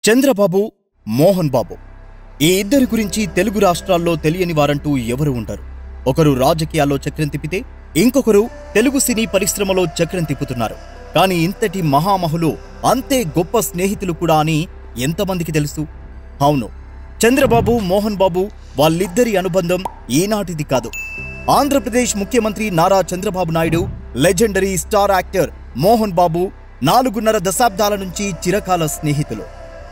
చంద్రబాబు, మోహన్ బాబు ఈ ఇద్దరి గురించి తెలుగు రాష్ట్రాల్లో తెలియని వారంటూ ఎవరు ఉంటారు? ఒకరు రాజకీయాల్లో చక్రం తిప్పితే ఇంకొకరు తెలుగు సినీ పరిశ్రమలో చక్రం తిప్పుతున్నారు. కానీ ఇంతటి మహామహులు అంతే గొప్ప స్నేహితులు కూడా అని ఎంతమందికి తెలుసు? అవును, చంద్రబాబు, మోహన్ బాబు వాళ్ళిద్దరి అనుబంధం ఈనాటిది కాదు. ఆంధ్రప్రదేశ్ ముఖ్యమంత్రి Nara Chandrababu Naidu, legendary star actor Mohan Babu 4.5 దశాబ్దాల నుంచి చిరకాల స్నేహితులు.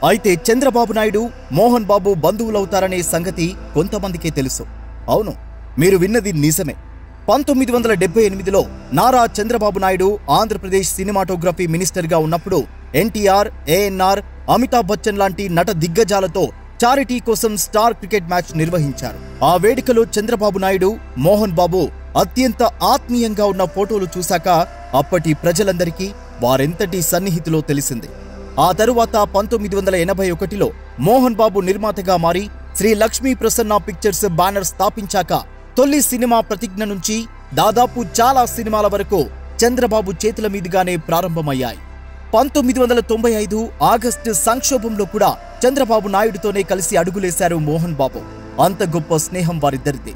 అయితే చంద్రబాబు నాయుడు, మోహన్ బాబు బంధువులవుతారనే సంగతి కొంతమందికే తెలుసు. అవును, మీరు విన్నది నిజమే. 1978లో నారా చంద్రబాబు నాయుడు ఆంధ్రప్రదేశ్ సినిమాటోగ్రఫీ మినిస్టర్గా ఉన్నప్పుడు ఎన్టీఆర్, ఏఎన్ఆర్, అమితాబ్ బచ్చన్ లాంటి నట దిగ్గజాలతో చారిటీ కోసం స్టార్ క్రికెట్ మ్యాచ్ నిర్వహించారు. ఆ వేడుకలో చంద్రబాబు నాయుడు, మోహన్ బాబు అత్యంత ఆత్మీయంగా ఉన్న ఫోటోలు చూశాక అప్పటి ప్రజలందరికీ వారెంతటి సన్నిహితులో తెలిసింది. ఆ తరువాత 1981లో మోహన్ బాబు నిర్మాతగా మారి శ్రీ లక్ష్మీ ప్రసన్న పిక్చర్స్ బ్యానర్ స్థాపించాక తొలి సినిమా ప్రతిజ్ఞ నుంచి దాదాపు చాలా సినిమాల వరకు చంద్రబాబు చేతుల మీదుగానే ప్రారంభమయ్యాయి. 1995 ఆగస్టు సంక్షోభంలో కూడా చంద్రబాబు నాయుడుతోనే కలిసి అడుగులేశారు మోహన్ బాబు. అంత గొప్ప స్నేహం వారిద్దరిది.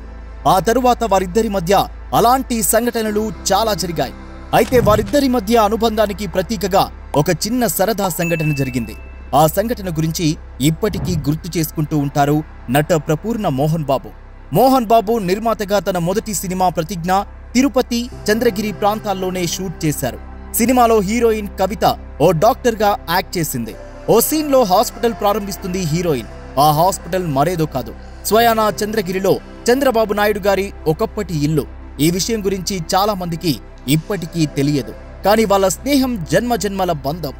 ఆ తరువాత వారిద్దరి మధ్య అలాంటి సంఘటనలు చాలా జరిగాయి. అయితే వారిద్దరి మధ్య అనుబంధానికి ప్రతీకగా ఒక చిన్న సరదా సంఘటన జరిగింది. ఆ సంఘటన గురించి ఇప్పటికీ గుర్తు చేసుకుంటూ ఉంటారు నట ప్రపూర్ణ మోహన్ బాబు. మోహన్ బాబు నిర్మాతగా తన మొదటి సినిమా ప్రతిజ్ఞ తిరుపతి, చంద్రగిరి ప్రాంతాల్లోనే షూట్ చేశారు. సినిమాలో హీరోయిన్ కవిత ఓ డాక్టర్గా యాక్ట్ చేసింది. ఓ సీన్లో హాస్పిటల్ ప్రారంభిస్తుంది హీరోయిన్. ఆ హాస్పిటల్ మరేదో కాదు, స్వయానా చంద్రగిరిలో చంద్రబాబు నాయుడు గారి ఒకప్పటి ఇల్లు. ఈ విషయం గురించి చాలా మందికి ఇప్పటికీ తెలియదు. కానీ వాళ్ళ స్నేహం జన్మజన్మల బంధం.